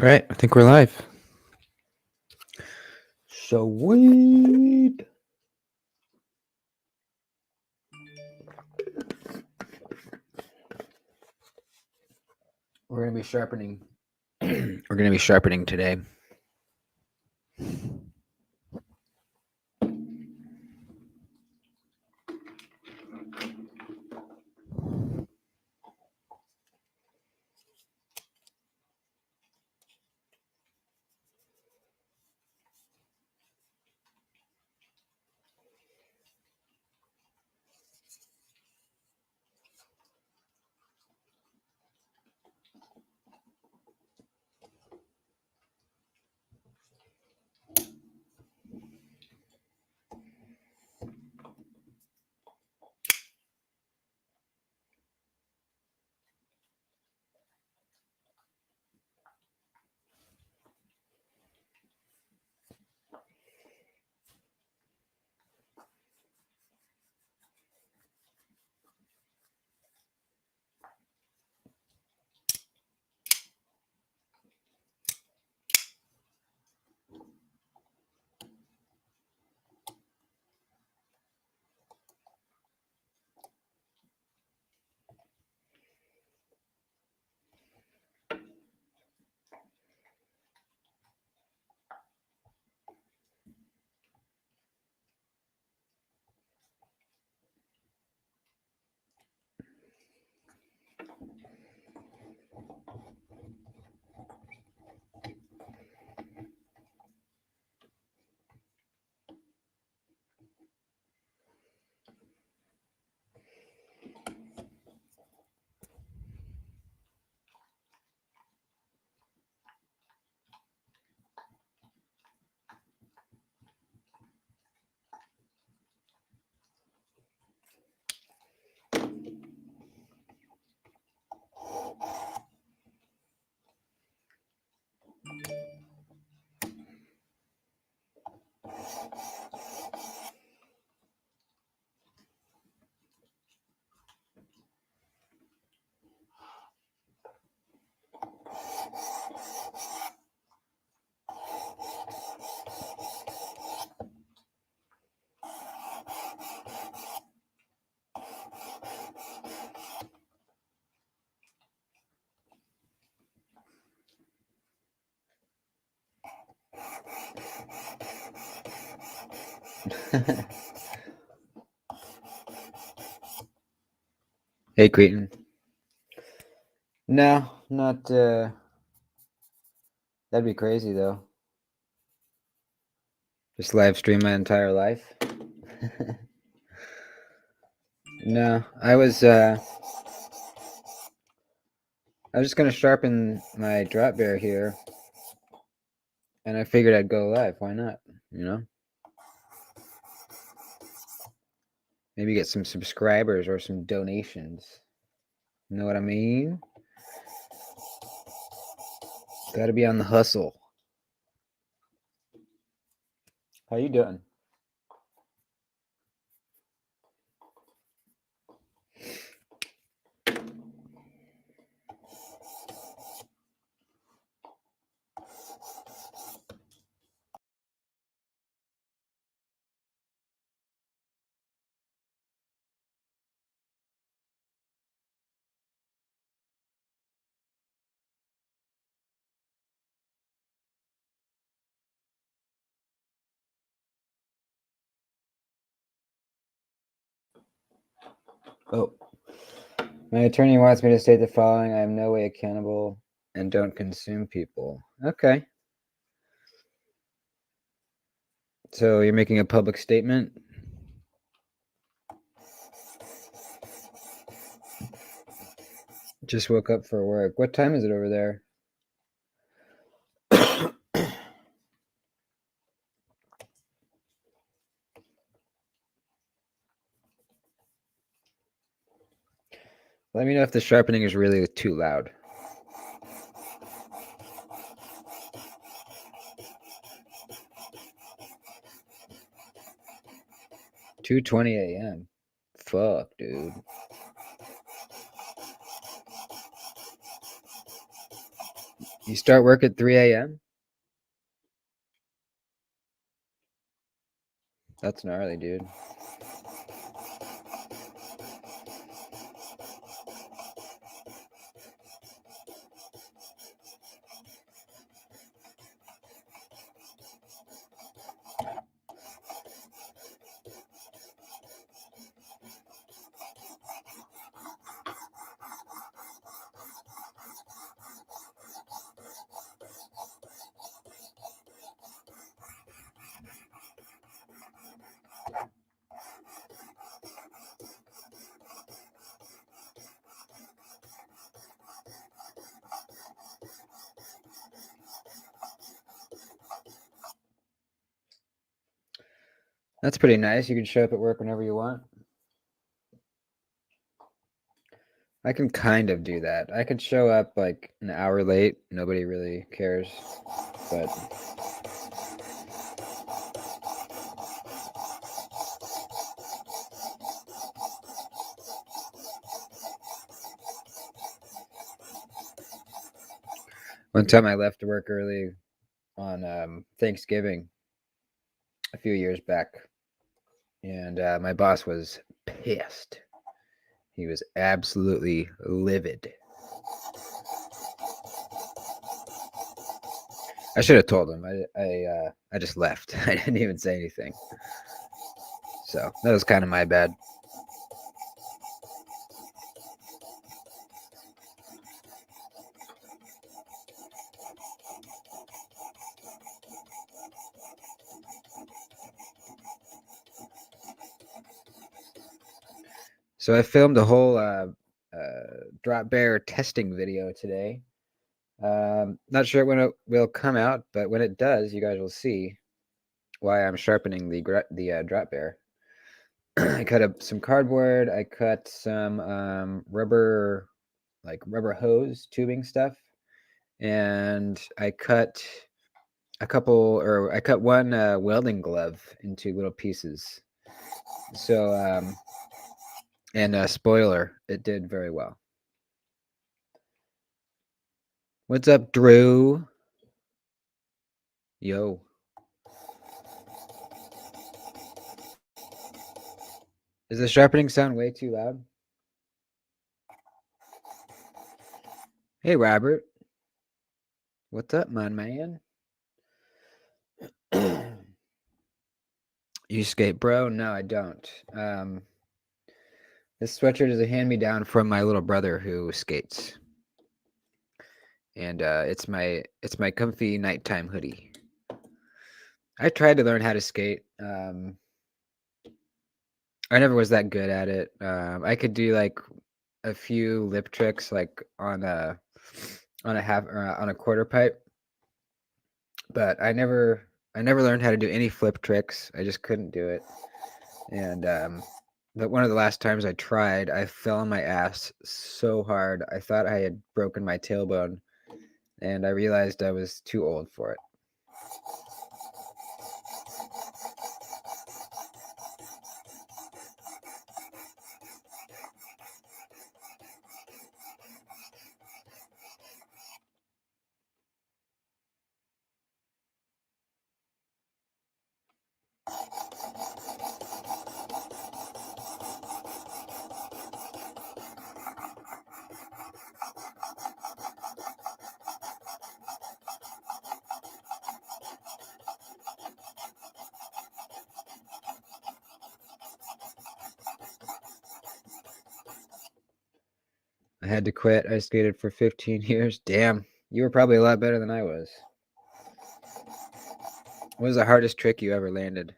Right, I think we're live. Sweet. We're gonna be sharpening. We're gonna be sharpening today. Hey, Cretan. No, not. That'd be crazy though. Just live stream my entire life. No, I was just gonna sharpen my drop bear here, and I figured I'd go live. Why not? You know, maybe get some subscribers or some donations. You know what I mean? Got to be on the hustle. How you doing? Oh. My attorney wants me to state the following. I am no way accountable and don't consume people. Okay. So you're making a public statement? Just woke up for work. What time is it over there? Let me know if the sharpening is really too loud. "2:20 a.m. Fuck, dude. You start work at 3 a.m.? That's gnarly, dude. That's pretty nice. You can show up at work whenever you want. I can kind of do that. I could show up like an hour late. Nobody really cares. But one time I left to work early on Thanksgiving a few years back, and my boss was pissed. He was absolutely livid. I should have told him. I just left. I didn't even say anything. So that was kind of my bad. So I filmed a whole drop bear testing video today. Not sure when it will come out, but when it does, you guys will see why I'm sharpening the drop bear. I cut up some cardboard. I cut some rubber, like rubber hose tubing stuff, and I cut I cut one welding glove into little pieces. So and spoiler, it did very well. What's up, Drew? Yo. Is the sharpening sound way too loud? Hey, Robert. What's up, my man? You skate, bro? No, I don't. This sweatshirt is a hand-me-down from my little brother who skates, and it's my comfy nighttime hoodie. I tried to learn how to skate. I never was that good at it. I could do like a few lip tricks, like on a half or on a quarter pipe, but I never learned how to do any flip tricks. I just couldn't do it. And but one of the last times I tried, I fell on my ass so hard. I thought I had broken my tailbone, and I realized I was too old for it. I had to quit. I skated for 15 years. Damn, you were probably a lot better than I was. What was the hardest trick you ever landed?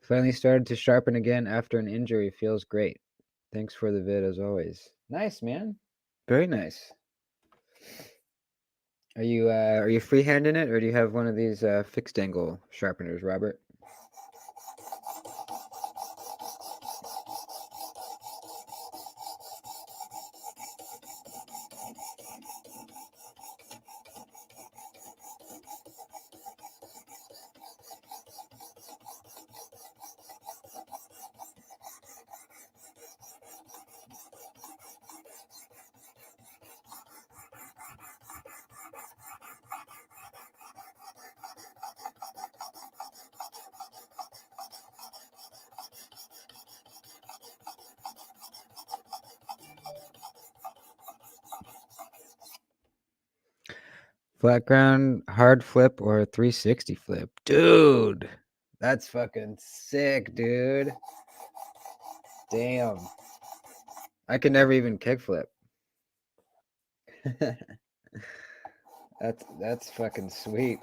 Finally started to sharpen again after an injury. Feels great. Thanks for the vid as always. Nice, man. Very nice. Are you freehanding it, or do you have one of these fixed angle sharpeners, Robert? Flat ground, hard flip, or 360 flip. Dude, that's fucking sick, dude. Damn. I can never even kickflip. That's fucking sweet.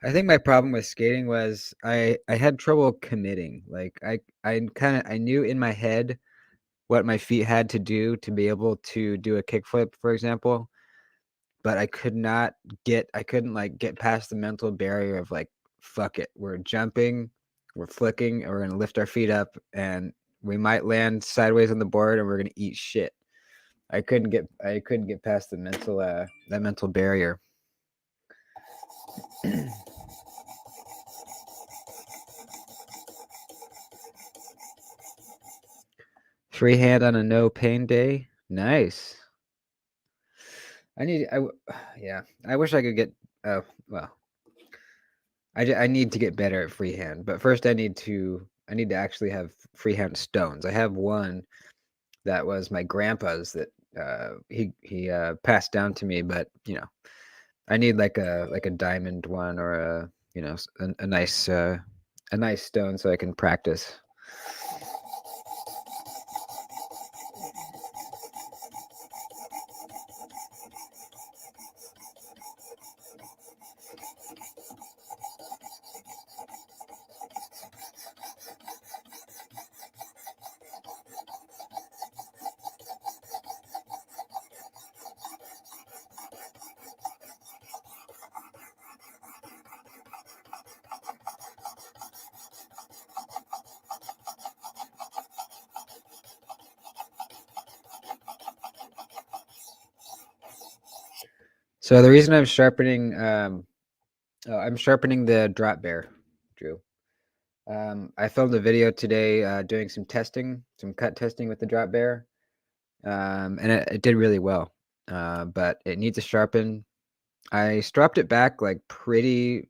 I think my problem with skating was I had trouble committing. Like I knew in my head what my feet had to do to be able to do a kickflip, for example, but I couldn't like get past the mental barrier of like, fuck it, we're jumping, we're flicking, and we're gonna lift our feet up, and we might land sideways on the board, and we're gonna eat shit. I couldn't get past the mental that mental barrier. Freehand on a no pain day, nice. I need I w- yeah. I wish I could get. Well, I need to get better at freehand, but first I need to actually have freehand stones. I have one that was my grandpa's that he passed down to me, but I need like a diamond one or a nice stone so I can practice. So the reason I'm sharpening the drop bear, Drew. I filmed a video today doing some testing, some cut testing with the drop bear, and it did really well. But it needs to sharpen. I strapped it back like pretty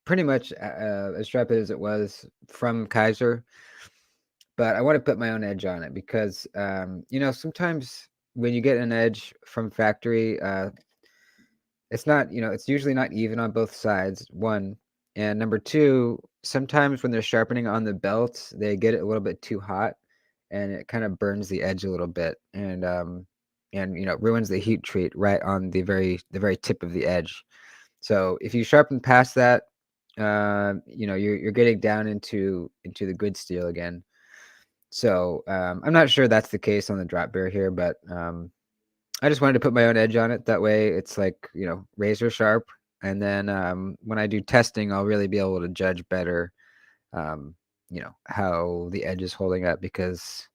much as sharp as it was from Kaiser, but I want to put my own edge on it because sometimes when you get an edge from factory, it's not, it's usually not even on both sides, one. And number two, sometimes when they're sharpening on the belts, they get it a little bit too hot and it kind of burns the edge a little bit and ruins the heat treat right on the very tip of the edge. So if you sharpen past that, you're getting down into the good steel again. So I'm not sure that's the case on the drop bear here, but I just wanted to put my own edge on it. That way it's like, razor sharp. And then when I do testing, I'll really be able to judge better, how the edge is holding up because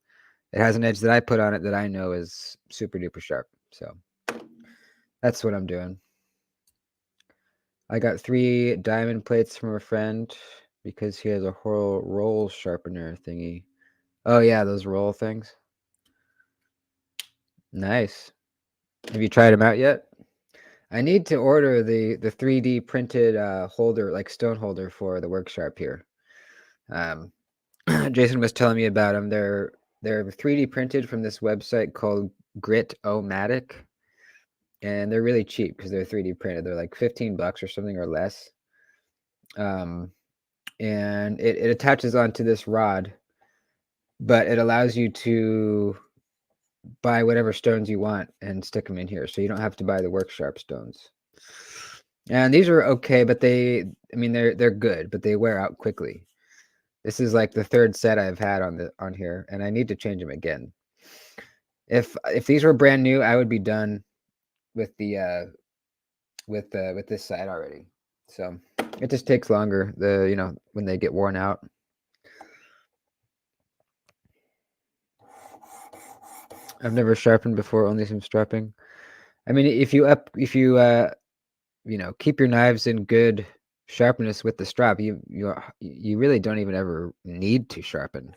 it has an edge that I put on it that I know is super duper sharp. So that's what I'm doing. I got 3 diamond plates from a friend because he has a whole roll sharpener thingy. Oh yeah, those roll things. Nice. Have you tried them out yet? I need to order the 3D printed holder, like stone holder for the work sharp here. Um, Jason was telling me about them. They're 3D printed from this website called Grit-O-Matic, and they're really cheap because they're 3D printed. They're like $15 or something or less. And it attaches onto this rod, but it allows you to buy whatever stones you want and stick them in here, so you don't have to buy the work sharp stones. And these are okay, but I mean, they're good, but they wear out quickly. This is like the third set I've had on here, and I need to change them again. If these were brand new, I would be done with the with this side already. So it just takes longer, when they get worn out. I've never sharpened before, only some strapping. I mean, if you keep your knives in good sharpness with the strap, you really don't even ever need to sharpen,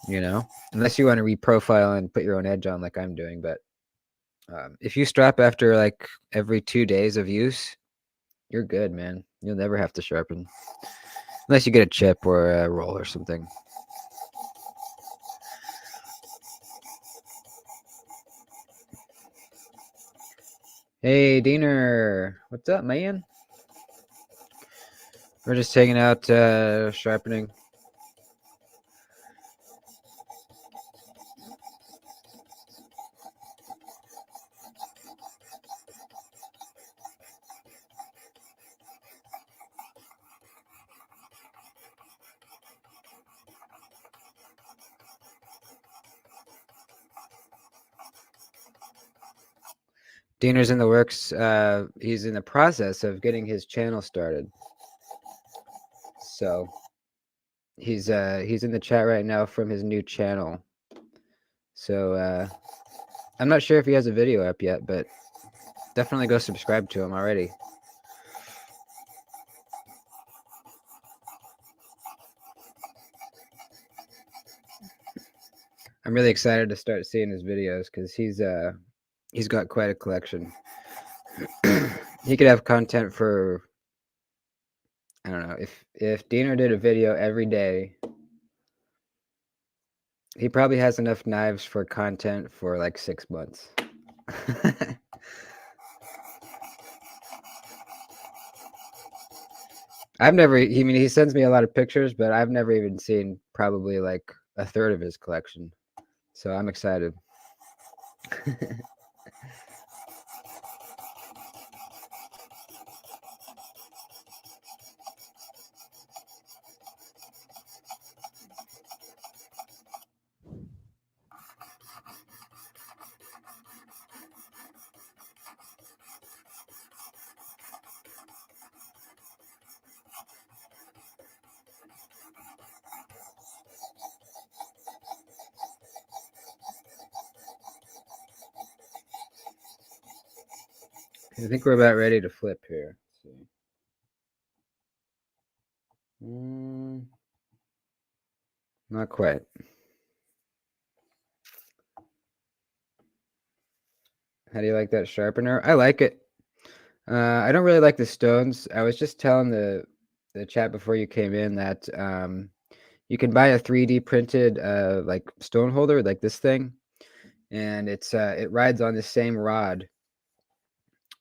unless you want to reprofile and put your own edge on like I'm doing. But if you strap after like every 2 days of use, you're good, man. You'll never have to sharpen, unless you get a chip or a roll or something. Hey, Diener, what's up, man? We're just hanging out, sharpening. Diener's in the works. He's in the process of getting his channel started. So he's in the chat right now from his new channel. So I'm not sure if he has a video up yet, but definitely go subscribe to him already. I'm really excited to start seeing his videos because he's got quite a collection. He could have content for, I don't know, if Diener did a video every day, he probably has enough knives for content for like 6 months. He sends me a lot of pictures, but I've never even seen probably like a third of his collection. So I'm excited. I think we're about ready to flip here. Let's see. Not quite. How do you like that sharpener? I like it. I don't really like the stones. I was just telling the chat before you came in that you can buy a 3D printed like stone holder like this thing, and it rides on the same rod,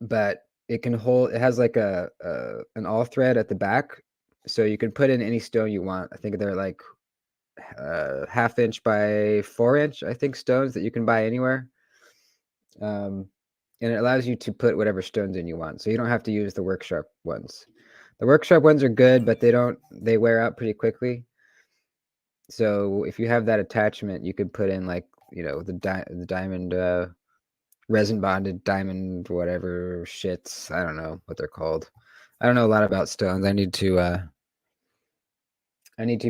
but it has like an all thread at the back, so you can put in any stone you want. I think they're like 1/2 inch by 4 inch, I think, stones that you can buy anywhere. And it allows you to put whatever stones in you want, so you don't have to use the work sharp ones. The work sharp ones are good, but they wear out pretty quickly. So if you have that attachment, you could put in like the diamond resin bonded diamond whatever shits. I don't know what they're called. I don't know a lot about stones. I need to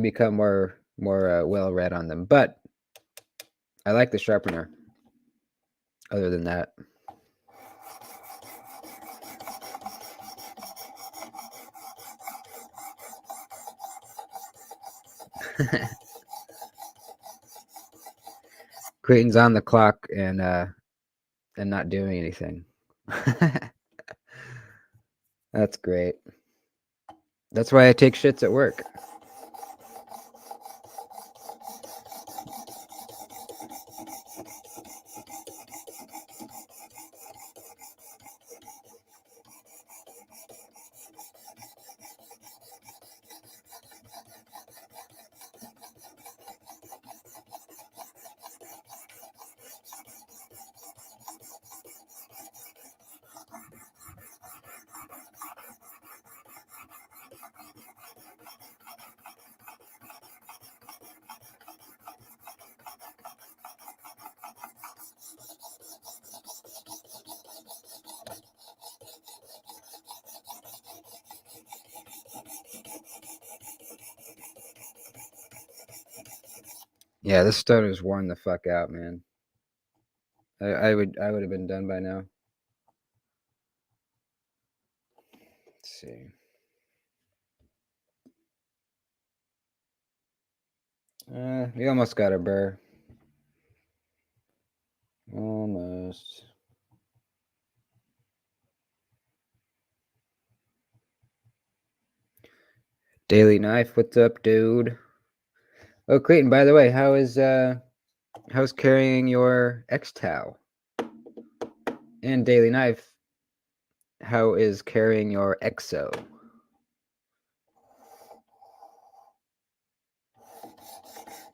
become more well read on them. But I like the sharpener. Other than that. Creighton's on the clock and not doing anything. That's great. That's why I take shits at work. Yeah, this stone is worn the fuck out, man. I would have been done by now. Let's see. We almost got a burr. Almost. Daily Knife, what's up, dude? Oh, Clayton, by the way, how's carrying your X-Tau? And Daily Knife, how is carrying your EXO?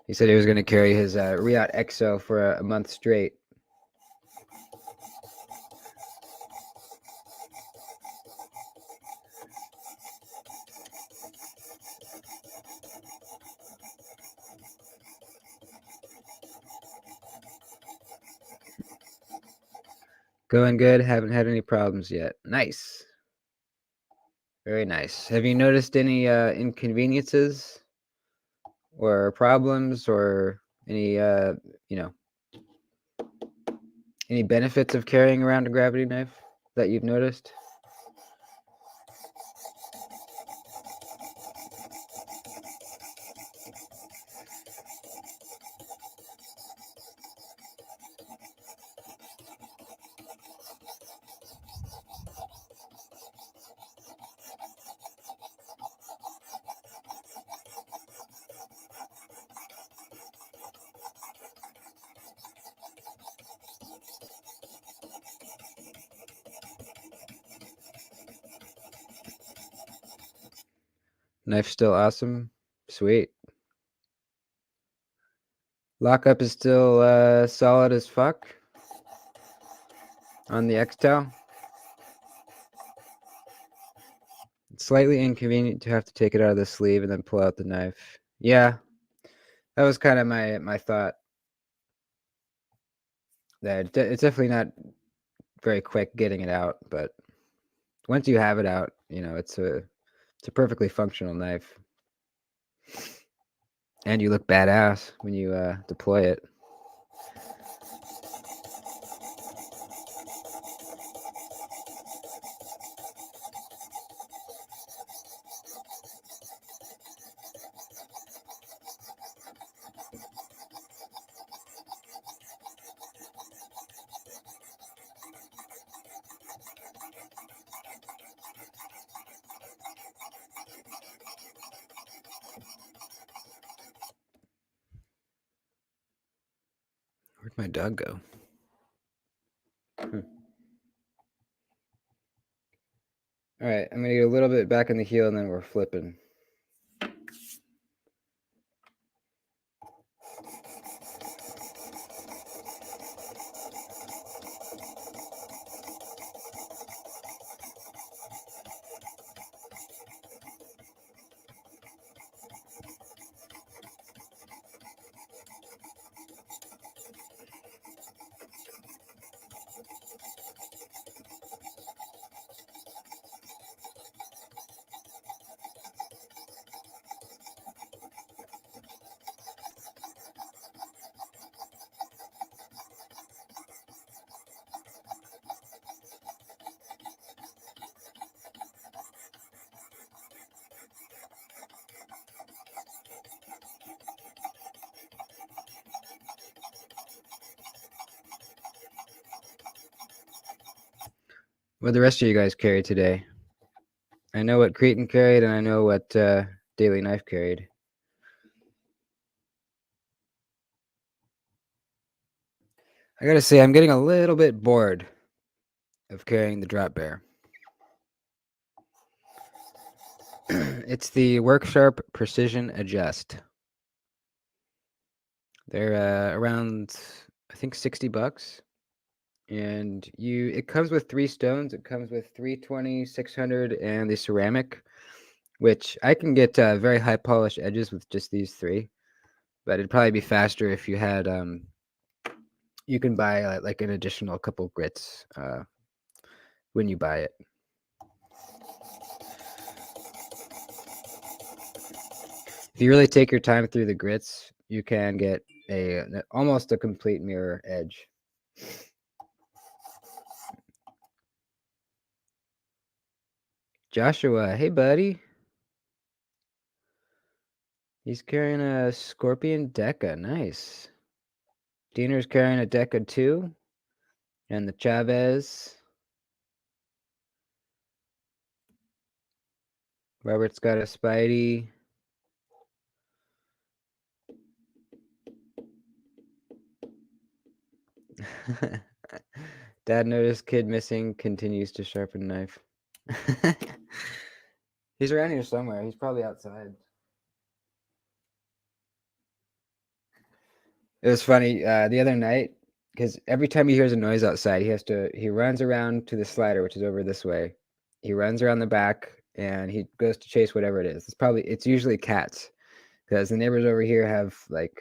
He said he was going to carry his Riot EXO for a month straight. Going good. Haven't had any problems yet. Nice. Very nice. Have you noticed any inconveniences or problems or any any benefits of carrying around a gravity knife that you've noticed? Knife still awesome. Sweet. Lockup is still solid as fuck on the X-Tau. It's slightly inconvenient to have to take it out of the sleeve and then pull out the knife. Yeah, that was kind of my thought. That it's definitely not very quick getting it out, but once you have it out, it's a perfectly functional knife, and you look badass when you deploy it. Where'd my dog go? All right, I'm gonna get a little bit back in the heel, and then we're flipping. What the rest of you guys carry today? I know what Cretan carried, and I know what Daily Knife carried. I gotta say, I'm getting a little bit bored of carrying the drop bear. It's the WorkSharp Precision Adjust. They're around, I think, $60. And it comes with 3 stones. It comes with 320, 600, and the ceramic, which I can get very high polished edges with just these 3. But it'd probably be faster if you had you can buy like an additional couple grits when you buy it. If you really take your time through the grits, you can get almost a complete mirror edge. Joshua, hey buddy. He's carrying a Scorpion Deca. Nice. Diener's carrying a Deca too. And the Chavez. Robert's got a Spidey. Dad noticed kid missing, continues to sharpen knife. He's around here somewhere. He's probably outside. It was funny the other night because every time he hears a noise outside, he runs around to the slider, which is over this way. He runs around the back and he goes to chase whatever it is. It's usually cats because the neighbors over here have like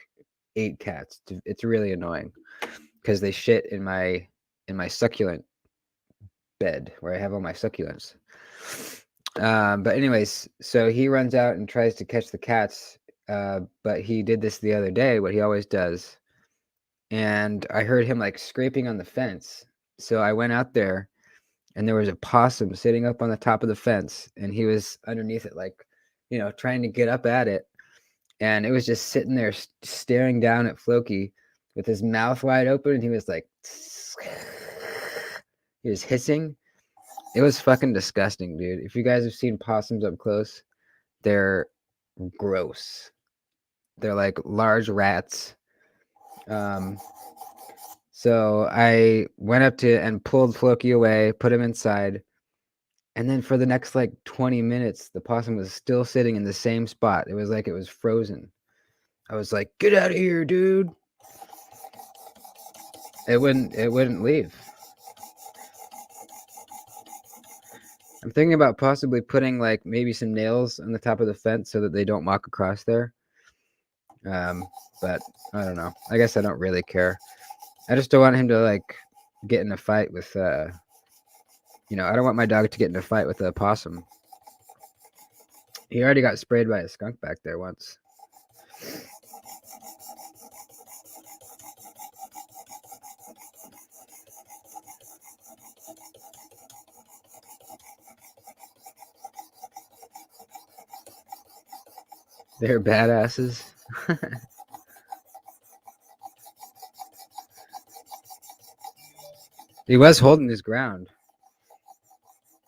8 cats. It's really annoying because they shit in my succulent bed where I have all my succulents. But anyways, so he runs out and tries to catch the cats. But he did this the other day, what he always does. And I heard him like scraping on the fence. So I went out there and there was a possum sitting up on the top of the fence and he was underneath it, like, trying to get up at it. And it was just sitting there staring down at Floki with his mouth wide open. And he was like, he was hissing. It was fucking disgusting, dude. If you guys have seen possums up close, they're gross. They're like large rats. So I went up to and pulled Floki away, put him inside. And then for the next like 20 minutes, the possum was still sitting in the same spot. It was like it was frozen. I was like, "Get out of here, dude." It wouldn't leave. I'm thinking about possibly putting like maybe some nails on the top of the fence so that they don't walk across there. But I don't know. I guess I don't really care. I just don't want him to like get in a fight with I don't want my dog to get in a fight with a possum. He already got sprayed by a skunk back there once. They're badasses. He was holding his ground.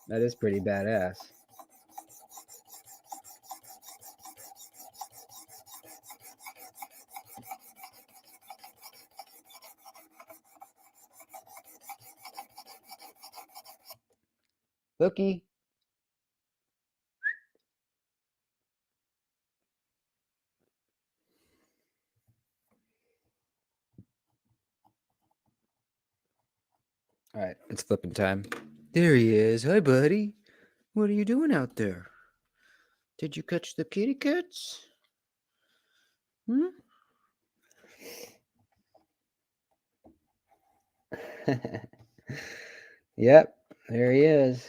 That is pretty badass. Looky. All right, it's flipping time. There he is. Hi, buddy. What are you doing out there? Did you catch the kitty cats? Hmm? Yep, there he is.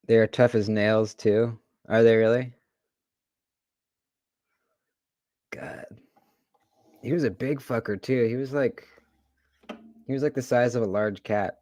They're tough as nails, too. Are they really? God. He was a big fucker, too. He was like the size of a large cat.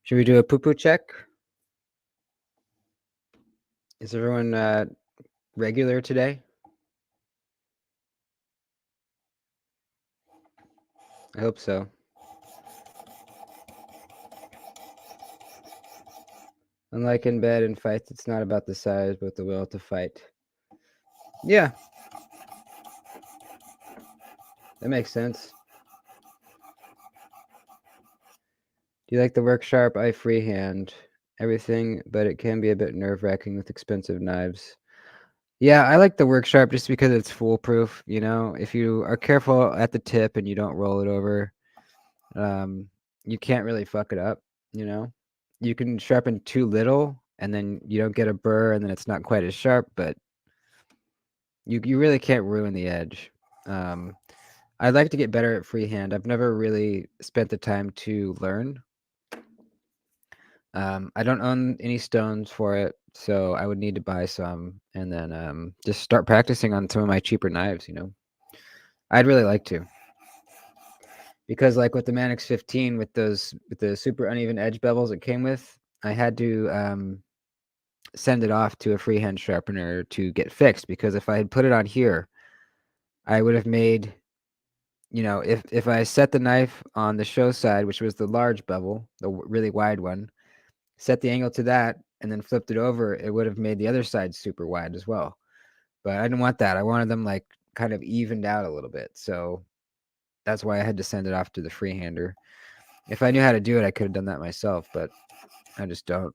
Should we do a poo-poo check? Is everyone regular today? I hope so. Unlike in bed and fights, it's not about the size, but the will to fight. Yeah, that makes sense. Do you like the work sharp? I freehand everything, but it can be a bit nerve-wracking with expensive knives. Yeah, I like the work sharp just because it's foolproof, you know? If you are careful at the tip and you don't roll it over, you can't really fuck it up, you know? You can sharpen too little and then you don't get a burr and then it's not quite as sharp, but you really can't ruin the edge. I'd like to get better at freehand. I've never really spent the time to learn. I don't own any stones for it, so I would need to buy some and then just start practicing on some of my cheaper knives, you know? I'd really like to. Because like with the Manix 15 with the super uneven edge bevels it came with, I had to send it off to a freehand sharpener to get fixed because if I had put it on here, I would have made, you know, if I set the knife on the show side, which was the large bevel, the really wide one, set the angle to that and then flipped it over, it would have made the other side super wide as well. But I didn't want that. I wanted them like kind of evened out a little bit. So that's why I had to send it off to the freehander. If I knew how to do it, I could have done that myself, but I just don't.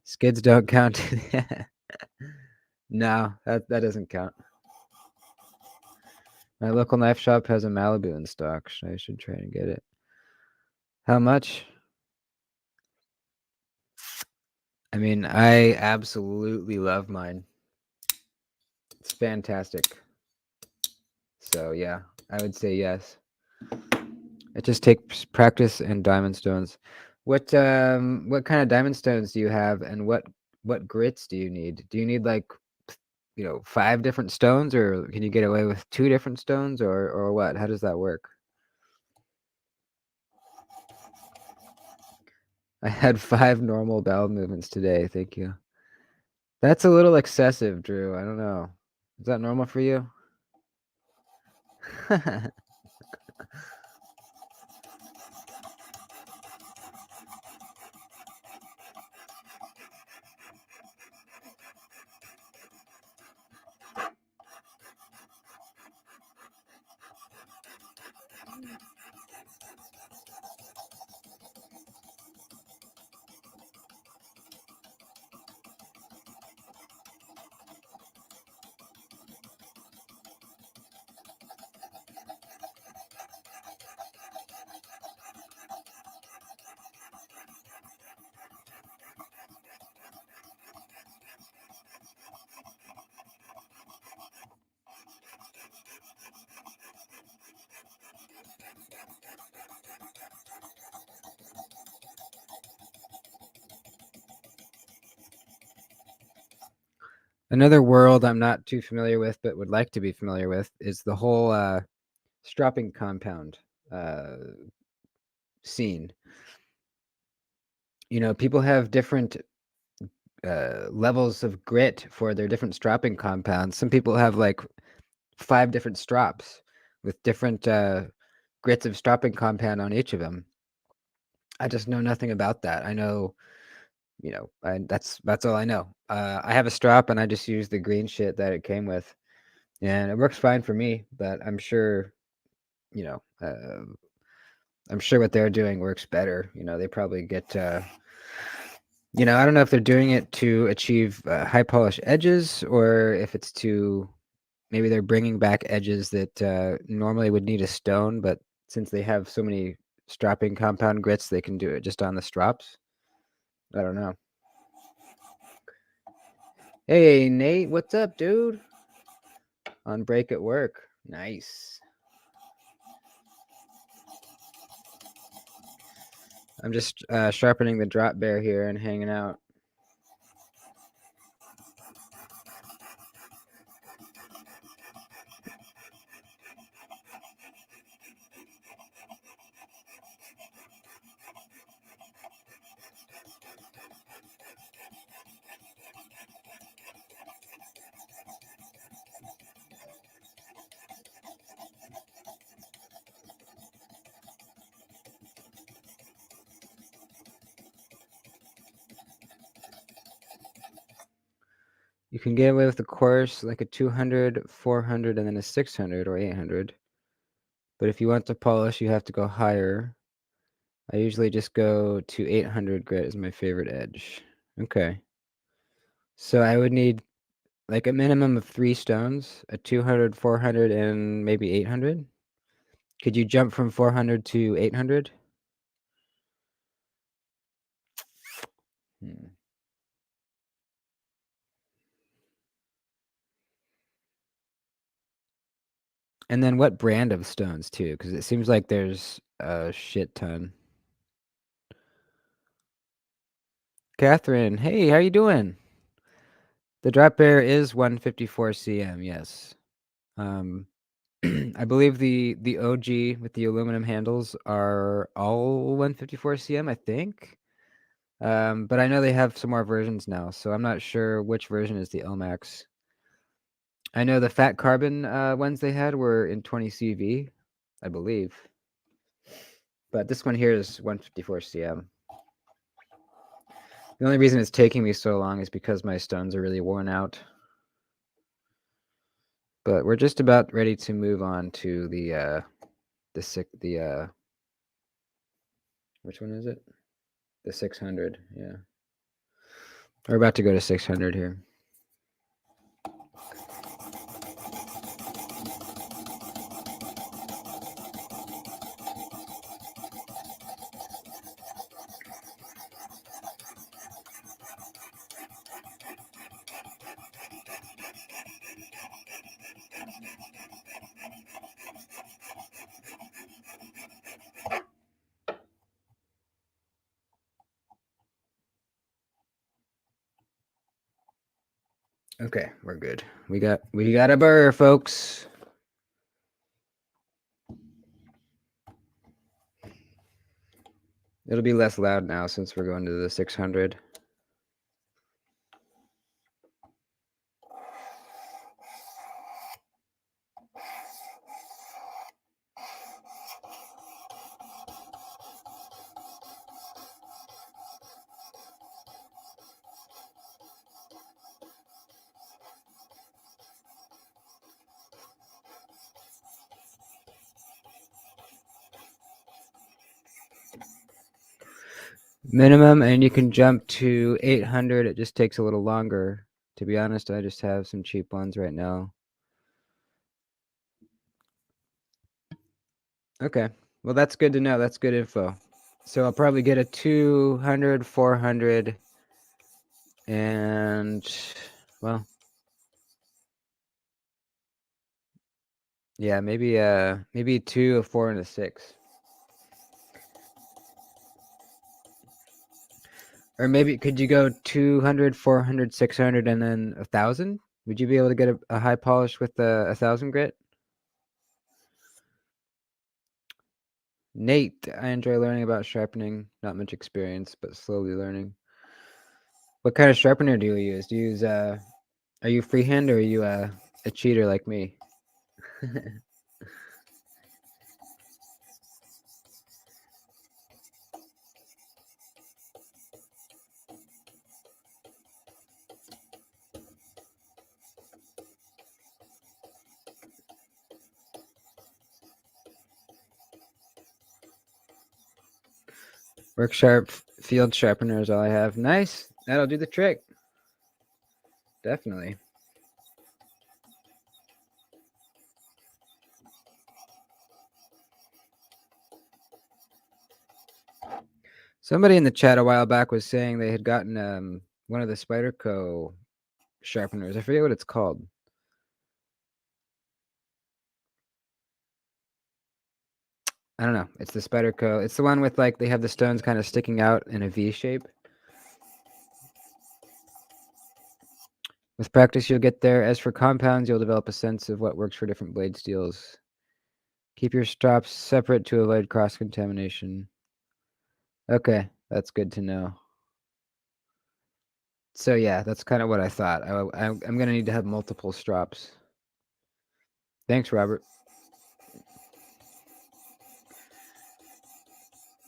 Skids don't count. No, that doesn't count. My local knife shop has a Malibu in stock. I should try and get it. How much? I mean, I absolutely love mine. It's fantastic. So yeah, I would say yes. It just takes practice and diamond stones. What kind of diamond stones do you have, and what grits do you need? Do you need like, you know, 5 different stones, or can you get away with 2 different stones, or what? How does that work? I had 5 normal bowel movements today. Thank you. That's a little excessive, Drew. I don't know. Is that normal for you? Another world I'm not too familiar with, but would like to be familiar with, is the whole stropping compound uh, scene. You know, people have different levels of grit for their different stropping compounds. Some people have like 5 different strops with different grits of stropping compound on each of them. I just know nothing about that. I know, you know, that's all I know. I have a strop and I just use the green shit that it came with, and it works fine for me. But I'm sure, you know, I'm sure what they're doing works better. You know, they probably get, you know, I don't know if they're doing it to achieve high polish edges or if it's to maybe they're bringing back edges that normally would need a stone, but since they have so many stropping compound grits, they can do it just on the strops. I don't know. Hey, Nate, what's up, dude? On break at work. Nice. I'm just sharpening the drop bear here and hanging out. You can get away with the coarse, like a 200, 400, and then a 600 or 800. But if you want to polish, you have to go higher. I usually just go to 800 grit as my favorite edge. Okay. So I would need like a minimum of 3 stones, a 200, 400, and maybe 800. Could you jump from 400 to 800? And then what brand of stones too? Because it seems like there's a shit ton. Catherine, hey, how you doing? The drop bear is 154 cm, yes. I believe the OG with the aluminum handles are all 154 cm, I think. But I know they have some more versions now, so I'm not sure which version is the Omax. I know the fat carbon ones they had were in 20 CV, I believe. But this one here is 154 cm. The only reason it's taking me so long is because my stones are really worn out. But we're just about ready to move on to the which one is it? The 600, yeah. We're about to go to 600 here. Okay, we're good. We got a burr, folks. It'll be less loud now since we're going to the 600. Minimum, and you can jump to 800. It just takes a little longer. To be honest, I just have some cheap ones right now. Okay. Well, that's good to know. That's good info. So I'll probably get a 200, 400, and, well, yeah, maybe 2, a 4, and a 6. Or maybe could you go 200, 400, 600, and then 1,000? Would you be able to get a high polish with a 1,000 grit? Nate, I enjoy learning about sharpening. Not much experience, but slowly learning. What kind of sharpener do you use? Do you use are you freehand or are you a cheater like me? Work sharp field sharpener is all I have. Nice. That'll do the trick. Definitely. Somebody in the chat a while back was saying they had gotten one of the Spyderco sharpeners. I forget what it's called. I don't know. It's the Spyderco. It's the one with like they have the stones kind of sticking out in a V shape. With practice, you'll get there. As for compounds, you'll develop a sense of what works for different blade steels. Keep your stops separate to avoid cross-contamination. Okay, that's good to know. So yeah, that's kind of what I thought. I'm going to need to have multiple strops. Thanks, Robert.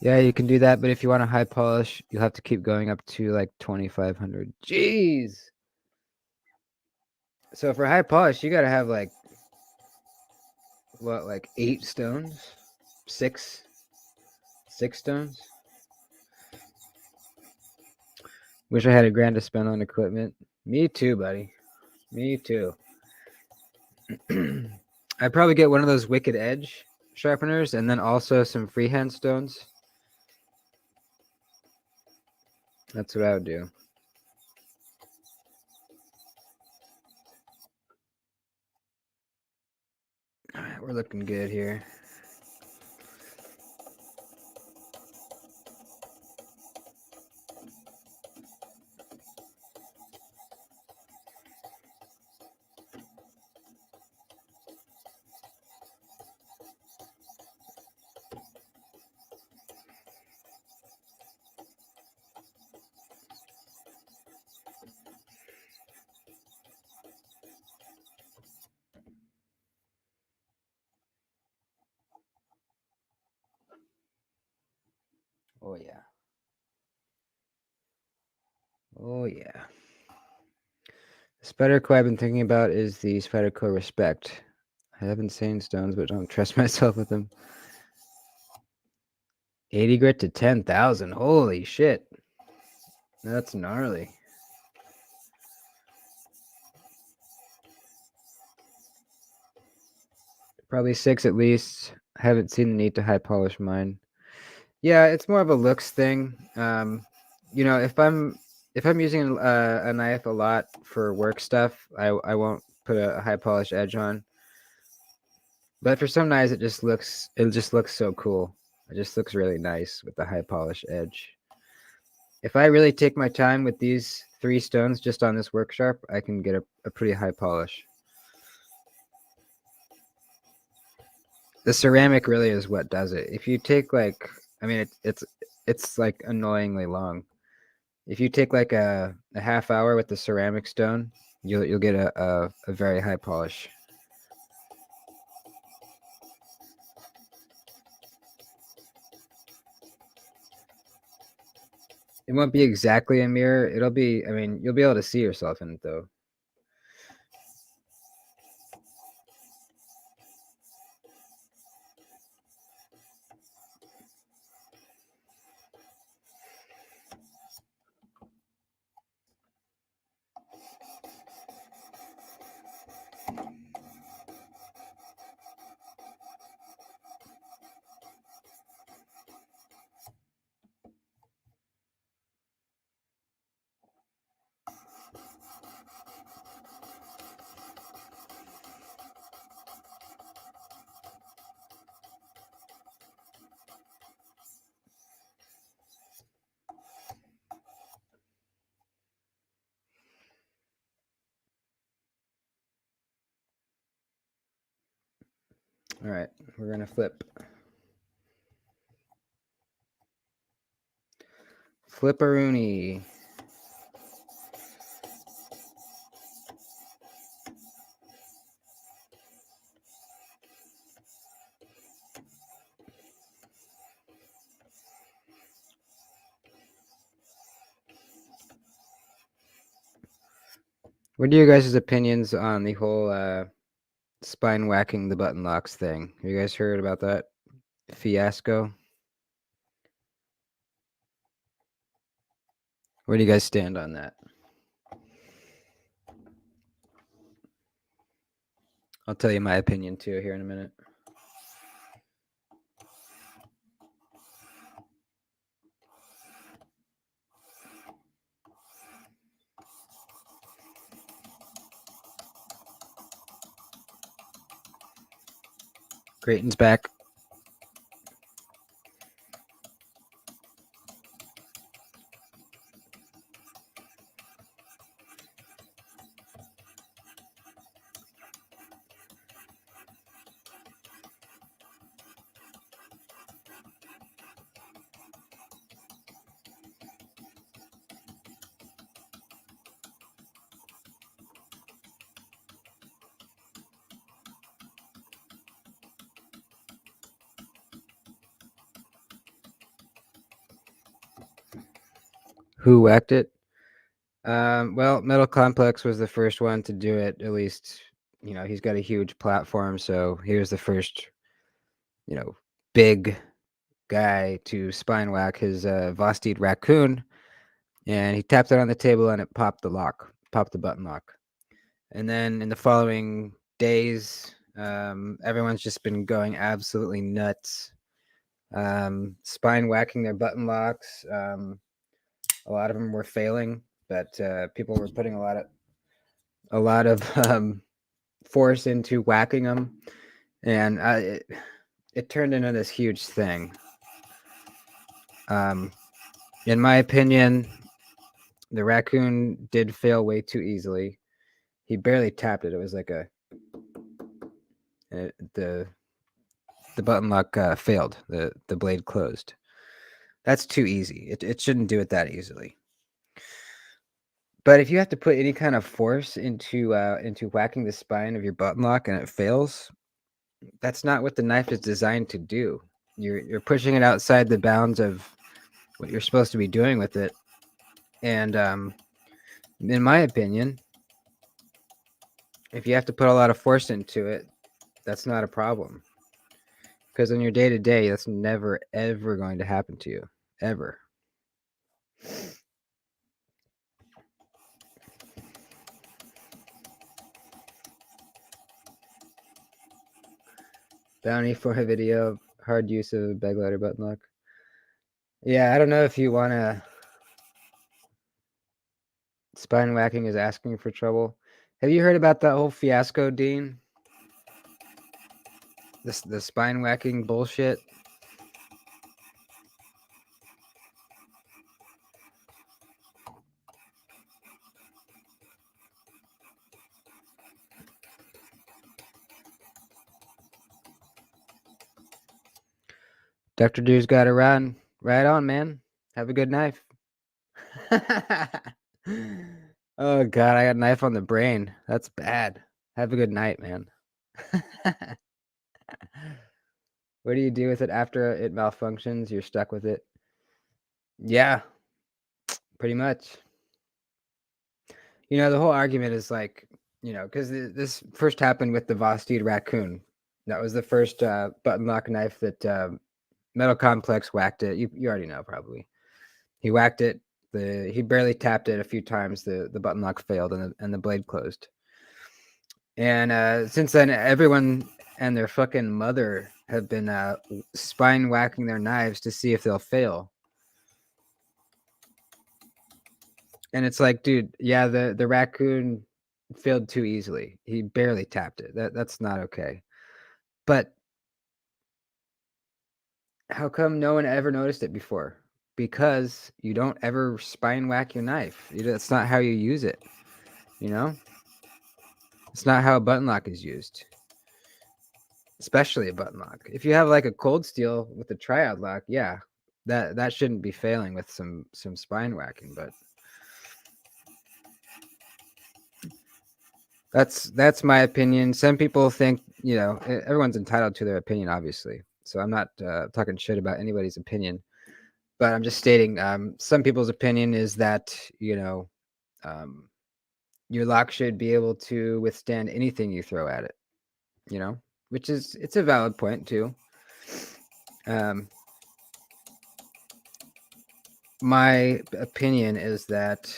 Yeah, you can do that, but if you want a high polish, you'll have to keep going up to like 2,500. Jeez! So for high polish, you gotta have like what, like 8 stones, six, 6 stones. Wish I had a grand to spend on equipment. Me too, buddy. Me too. I'd probably get one of those Wicked Edge sharpeners and then also some freehand stones. That's what I would do. All right, we're looking good here. Oh yeah. Oh yeah. The Spyderco I've been thinking about is the Spyderco Respect. I have insane stones, but don't trust myself with them. 80 grit to 10,000. Holy shit. That's gnarly. Probably 6 at least. I haven't seen the need to high polish mine. Yeah, it's more of a looks thing. If I'm using a knife a lot for work stuff, I won't put a high polish edge on. But for some knives, it just looks so cool. It just looks really nice with the high polish edge. If I really take my time with these 3 stones just on this work sharp, I can get a pretty high polish. The ceramic really is what does it. If you take like, I mean, it's like annoyingly long. If you take like a half hour with the ceramic stone, you'll get a very high polish. It won't be exactly a mirror. It'll be, I mean, you'll be able to see yourself in it though. All right, we're gonna flip. Flipperoonie. What are your guys' opinions on the whole spine whacking the button locks thing? Have you guys heard about that fiasco? Where do you guys stand on that? I'll tell you my opinion too here in a minute. Creighton's back. Who whacked it? Well, Metal Complex was the first one to do it. At least, he's got a huge platform, so he was the first, big guy to spine whack his Vosteed raccoon, and he tapped it on the table and it popped the button lock. And then in the following days, everyone's just been going absolutely nuts, spine whacking their button locks. A lot of them were failing, but people were putting a lot of force into whacking them, and it turned into this huge thing. In my opinion, the raccoon did fail way too easily. He barely tapped it. It was like the button lock failed. The blade closed. That's too easy. It shouldn't do it that easily. But if you have to put any kind of force into whacking the spine of your button lock and it fails, that's not what the knife is designed to do. You're pushing it outside the bounds of what you're supposed to be doing with it. And in my opinion, if you have to put a lot of force into it, that's not a problem. Because on your day to day, that's never ever going to happen to you, ever. Bounty for a video of hard use of a bag ladder button lock. Yeah, I don't know if you want to. Spine whacking is asking for trouble. Have you heard about that whole fiasco, Dean? The spine whacking bullshit. Dr. Drew's got to run. Right on, man. Have a good knife. Oh God, I got a knife on the brain. That's bad. Have a good night, man. What do you do with it after it malfunctions? You're stuck with it. Yeah, pretty much. The whole argument is like, because this first happened with the Vosteed raccoon. That was the first button lock knife that Metal Complex whacked it. You already know probably. He whacked it. He barely tapped it a few times. The button lock failed and the blade closed. And since then, everyone and their fucking mother have been spine whacking their knives to see if they'll fail. And it's like, dude, yeah, the raccoon failed too easily. He barely tapped it. That's not okay. But how come no one ever noticed it before? Because you don't ever spine whack your knife. That's not how you use it. It's not how a button lock is used. Especially a button lock. If you have like a cold steel with a triad lock, yeah, that shouldn't be failing with some spine whacking, but that's my opinion. Some people think, everyone's entitled to their opinion, obviously. So I'm not talking shit about anybody's opinion, but I'm just stating some people's opinion is that, your lock should be able to withstand anything you throw at it, which it's a valid point too. My opinion is that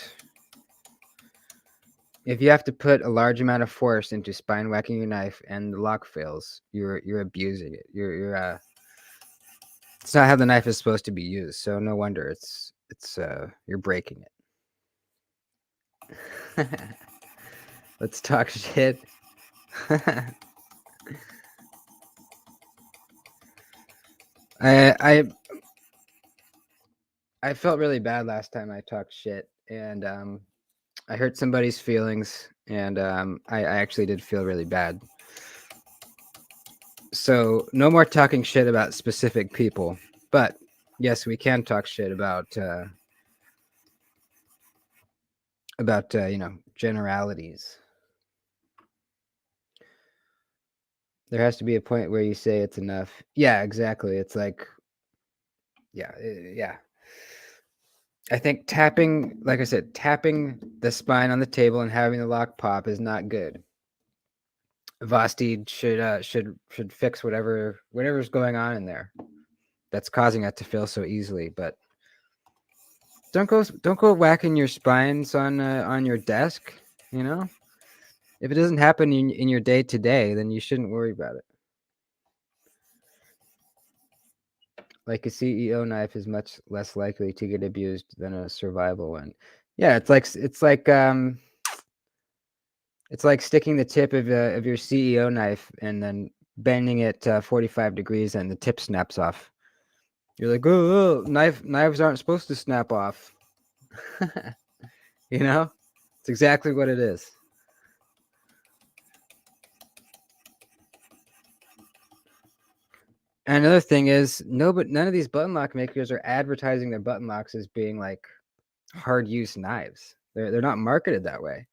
if you have to put a large amount of force into spine whacking your knife and the lock fails, you're abusing it. It's not how the knife is supposed to be used. So no wonder it's you're breaking it. Let's talk shit. I I felt really bad last time I talked shit, and I hurt somebody's feelings, and I actually did feel really bad. So no more talking shit about specific people, but yes, we can talk shit about generalities. There has to be a point where you say it's enough. Yeah, exactly. It's like, yeah, yeah. I think tapping, like I said, tapping the spine on the table and having the lock pop is not good. Vosti should fix whatever's going on in there that's causing it to fail so easily. But don't go whacking your spines on your desk. You know, if it doesn't happen in your day to day, then you shouldn't worry about it. Like a CEO knife is much less likely to get abused than a survival one. Yeah, it's like sticking the tip of your CEO knife and then bending it 45 degrees and the tip snaps off. You're like, oh, knives aren't supposed to snap off. You know, it's exactly what it is. And another thing is, none of these button lock makers are advertising their button locks as being like hard use knives. They're not marketed that way.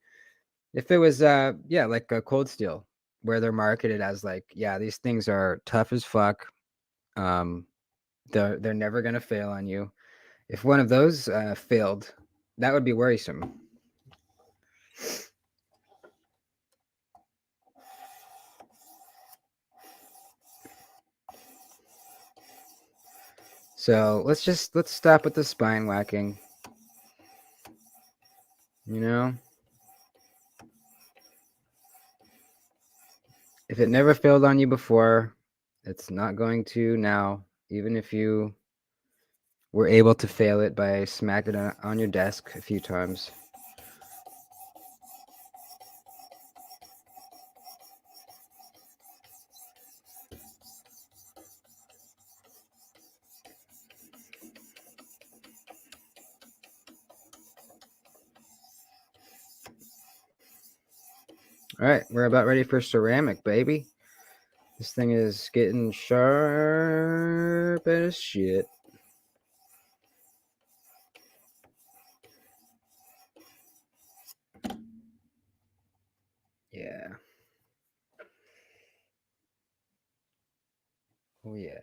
If it was like a Cold Steel, where they're marketed as like, yeah, these things are tough as fuck. Um, they're never gonna fail on you. If one of those failed, that would be worrisome. So let's stop with the spine whacking. You know, if it never failed on you before, it's not going to now, even if you were able to fail it by smacking it on your desk a few times. All right, we're about ready for ceramic, baby. This thing is getting sharp as shit. Yeah. Oh, yeah.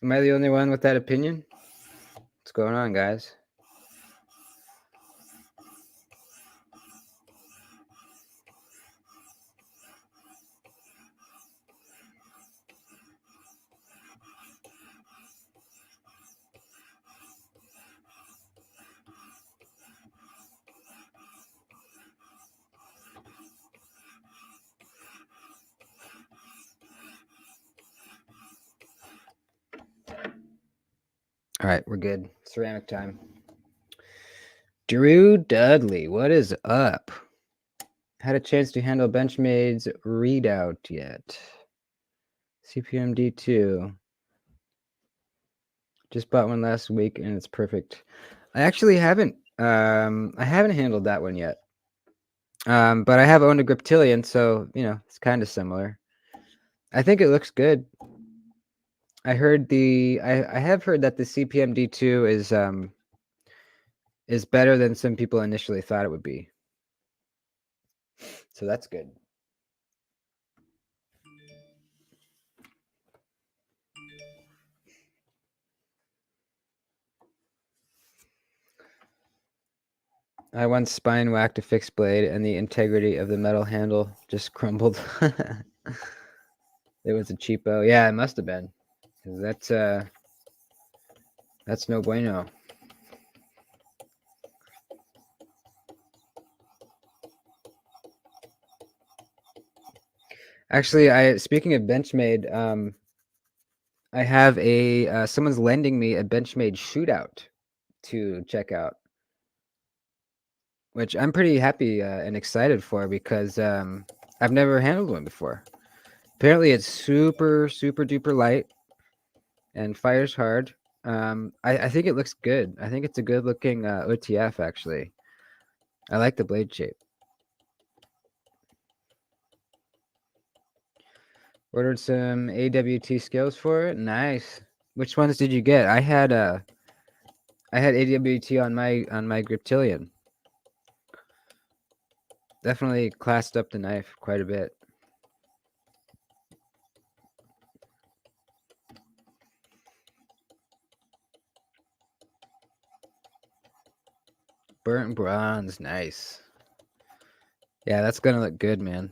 Am I the only one with that opinion? What's going on, guys? All right, we're good. Ceramic time. Drew Dudley, what is up? Had a chance to handle Benchmade's readout yet? CPM D2. Just bought one last week and it's perfect. I actually haven't. I haven't handled that one yet. But I have owned a Griptilian, so you know it's kind of similar. I think it looks good. I have heard that the CPM D2 is better than some people initially thought it would be. So that's good. I once spine whacked a fixed blade and the integrity of the metal handle just crumbled. It was a cheapo. Yeah, it must have been. 'Cause that's no bueno. Actually, speaking of Benchmade, I have someone's lending me a Benchmade shootout to check out, which I'm pretty happy and excited for because I've never handled one before. Apparently, it's super duper light and fires hard. I think it looks good. I think it's a good looking OTF actually. I like the blade shape. Ordered some AWT scales for it. Nice. Which ones did you get? I had AWT on my Griptilian. Definitely classed up the knife quite a bit. Burnt bronze, nice. Yeah, that's gonna look good, man.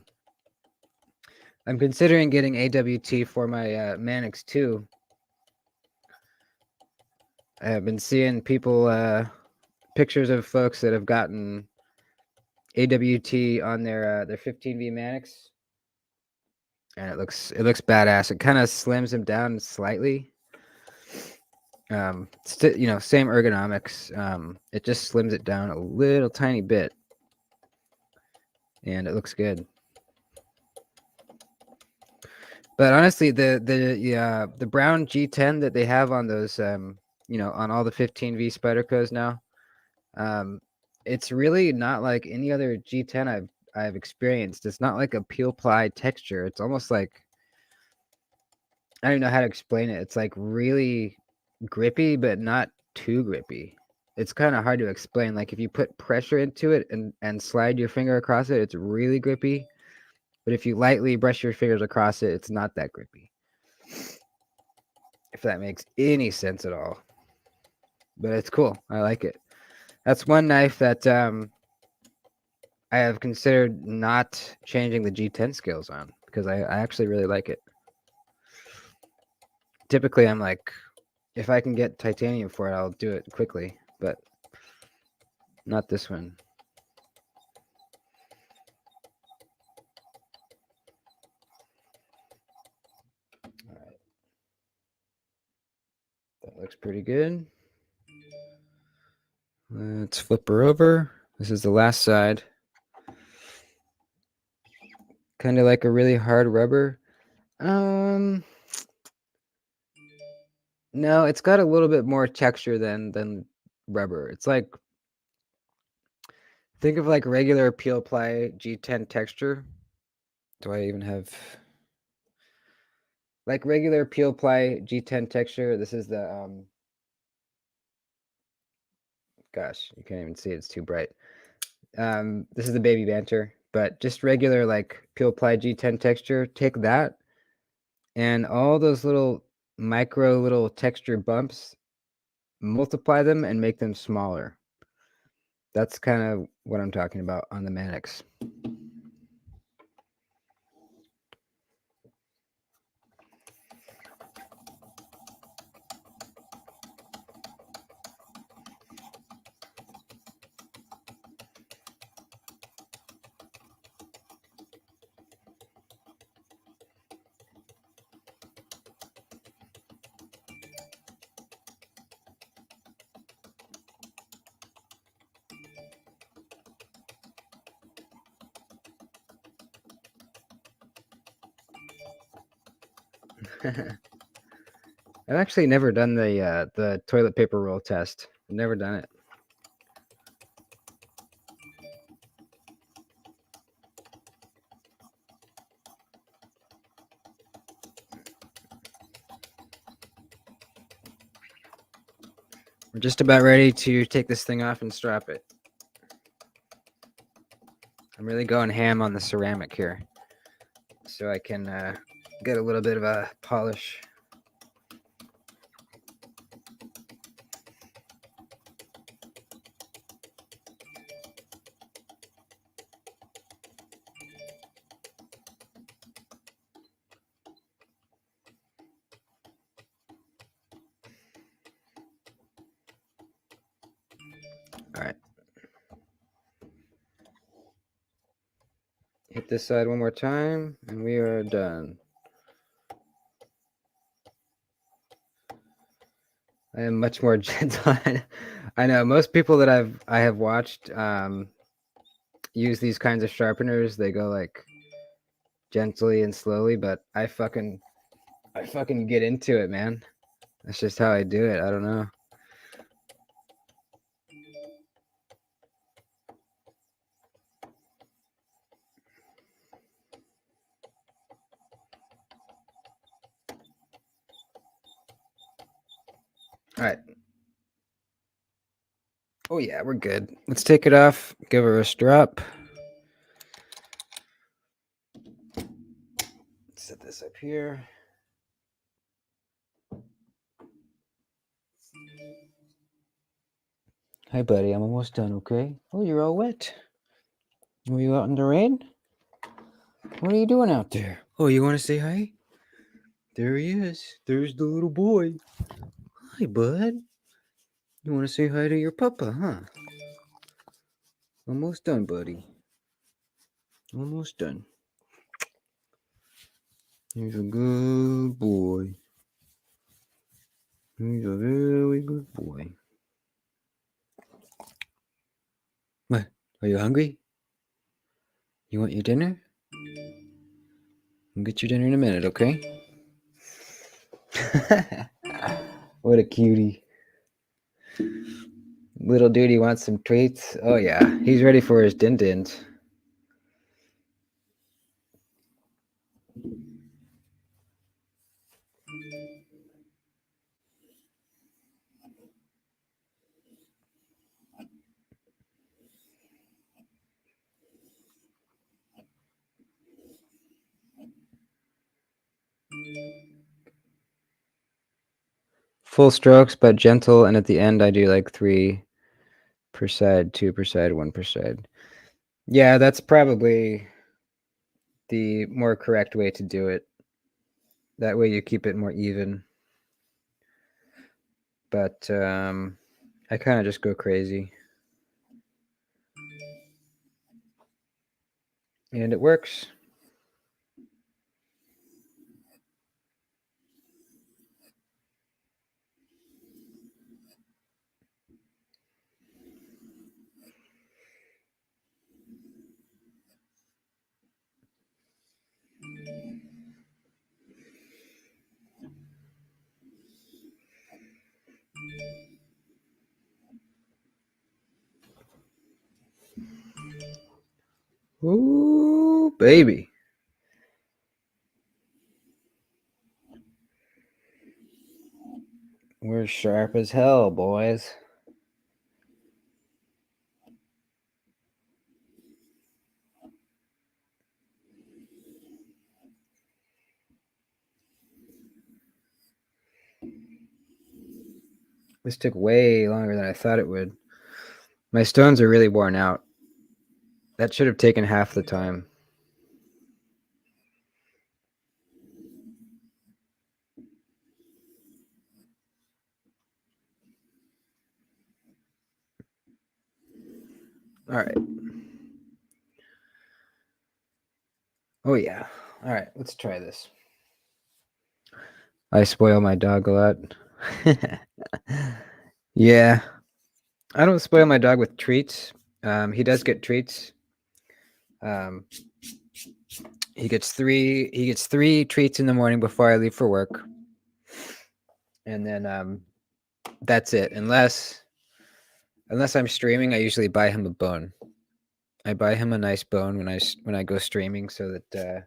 I'm considering getting AWT for my Manix too. I have been seeing people pictures of folks that have gotten AWT on their 15V Manix, and it looks badass. It kind of slims them down slightly. You know, same ergonomics. It just slims it down a little tiny bit, and it looks good. But honestly, the brown G10 that they have on those, you know, on all the 15V Spydercos now, it's really not like any other G10 I've experienced. It's not like a peel ply texture. It's almost like, I don't even know how to explain it. It's like really grippy, but not too grippy. It's kind of hard to explain. Like if you put pressure into it and slide your finger across it, it's really grippy. But if you lightly brush your fingers across it, it's not that grippy. If that makes any sense at all. But it's cool. I like it. That's one knife that I have considered not changing the G10 scales on because I actually really like it. Typically, I'm like, if I can get titanium for it, I'll do it quickly, but not this one. All right. That looks pretty good. Let's flip her over. This is the last side. Kind of like a really hard rubber. No, it's got a little bit more texture than rubber. It's like, think of like regular peel ply G10 texture. Do I even have like regular peel ply G10 texture? This is the gosh, you can't even see it, it's too bright. This is the baby banter, but just regular like peel ply G10 texture. Take that and all those little little texture bumps, multiply them and make them smaller. That's kind of what I'm talking about on the Manix. I've actually never done the toilet paper roll test. I've never done it. We're just about ready to take this thing off and strap it. I'm really going ham on the ceramic here, so I can get a little bit of a polish. All right. Hit this side one more time, and we are done. I am much more gentle. I know most people that I have watched use these kinds of sharpeners. They go like gently and slowly, but I fucking get into it, man. That's just how I do it. I don't know. All right. Oh yeah, we're good. Let's take it off. Give her a strap. set this up here. Hi, buddy. I'm almost done, okay? Oh, you're all wet. Were you out in the rain? What are you doing out there? Oh, you want to say hi? There he is. There's the little boy. Hi, bud. You want to say hi to your papa, huh? Almost done, buddy. Almost done. He's a good boy. He's a very good boy. What? Are you hungry? You want your dinner? I'll get your dinner in a minute, okay? What a cutie. Little dude, he wants some treats. Oh, yeah. He's ready for his din-dins. Full strokes, but gentle, and at the end I do like 3 per side, 2 per side, 1 per side. Yeah, that's probably the more correct way to do it. That way you keep it more even. But I kind of just go crazy. And it works. Ooh, baby. We're sharp as hell, boys. This took way longer than I thought it would. My stones are really worn out. That should have taken half the time. All right. Oh, yeah. All right, let's try this. I spoil my dog a lot. Yeah. I don't spoil my dog with treats. He does get treats. Um, he gets three treats in the morning before I leave for work. And then that's it. Unless I'm streaming, I usually buy him a bone. I buy him a nice bone when I go streaming so that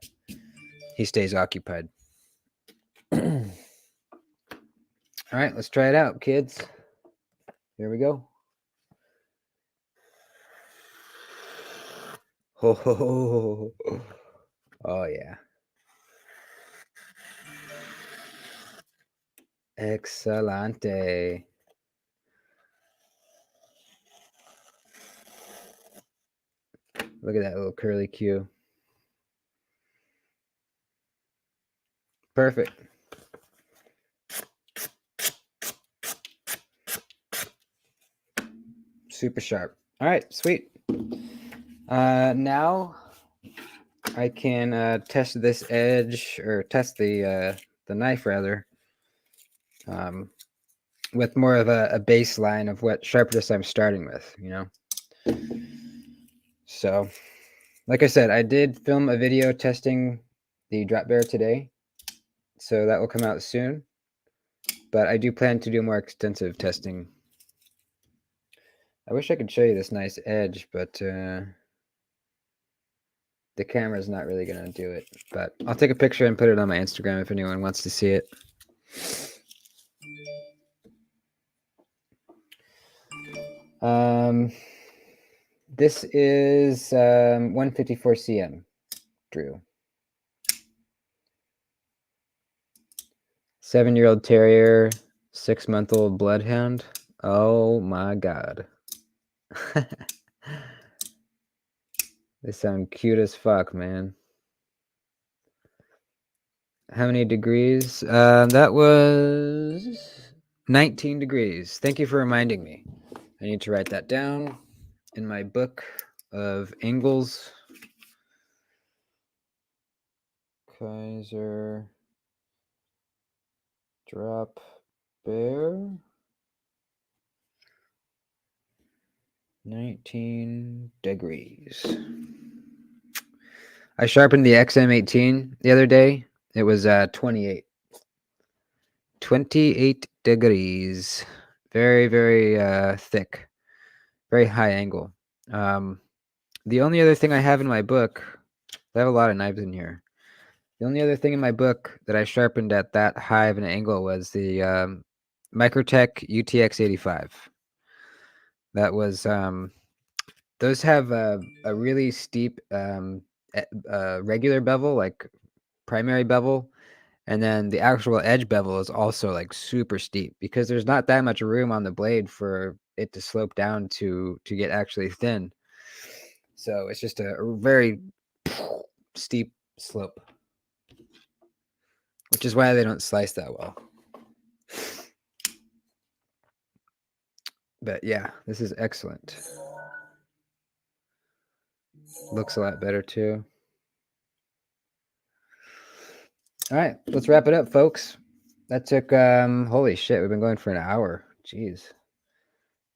he stays occupied. All right, let's try it out, kids. Here we go. Ho ho ho. Oh yeah. Excelente. Look at that little curly Q. Perfect. Super sharp. All right, sweet. Now I can test this edge, or test the knife rather, with more of a baseline of what sharpness I'm starting with, you know. So, like I said, I did film a video testing the drop bear today, so that will come out soon. But I do plan to do more extensive testing. I wish I could show you this nice edge, but the camera's not really going to do it. But I'll take a picture and put it on my Instagram if anyone wants to see it. This is 154 cm, Drew. 7-year-old terrier, 6-month-old bloodhound. Oh my god. They sound cute as fuck, man. How many degrees? That was 19 degrees. Thank you for reminding me. I need to write that down in my book of angles. Kaiser drop bear. 19 degrees. I sharpened the XM18 the other day. It was 28. 28 degrees. Very, very thick. Very high angle. The only other thing I have in my book, I have a lot of knives in here. The only other thing in my book that I sharpened at that high of an angle was the Microtech UTX85. That was those have a really steep regular bevel, like primary bevel, and then the actual edge bevel is also like super steep because there's not that much room on the blade for it to slope down to get actually thin. So it's just a very steep slope, which is why they don't slice that well. But yeah, this is excellent. Looks a lot better too. All right, let's wrap it up, folks. That took holy shit, we've been going for an hour. Jeez.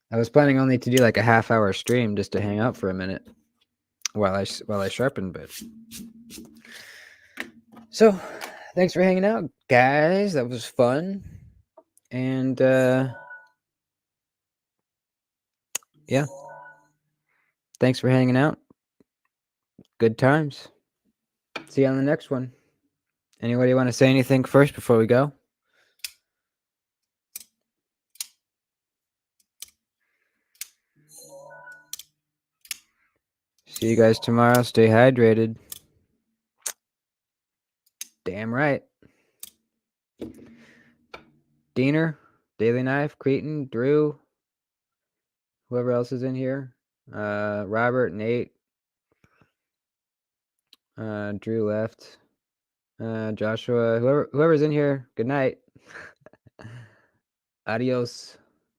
I was planning only to do like a half-hour stream just to hang out for a minute while I sharpen, but so thanks for hanging out, guys. That was fun. And yeah. Thanks for hanging out. Good times. See you on the next one. Anybody want to say anything first before we go? See you guys tomorrow. Stay hydrated. Damn right. Diener, Daily Knife, Cretan, Drew, whoever else is in here. Robert, Nate. Drew left. Joshua, whoever's in here. Good night. Adios.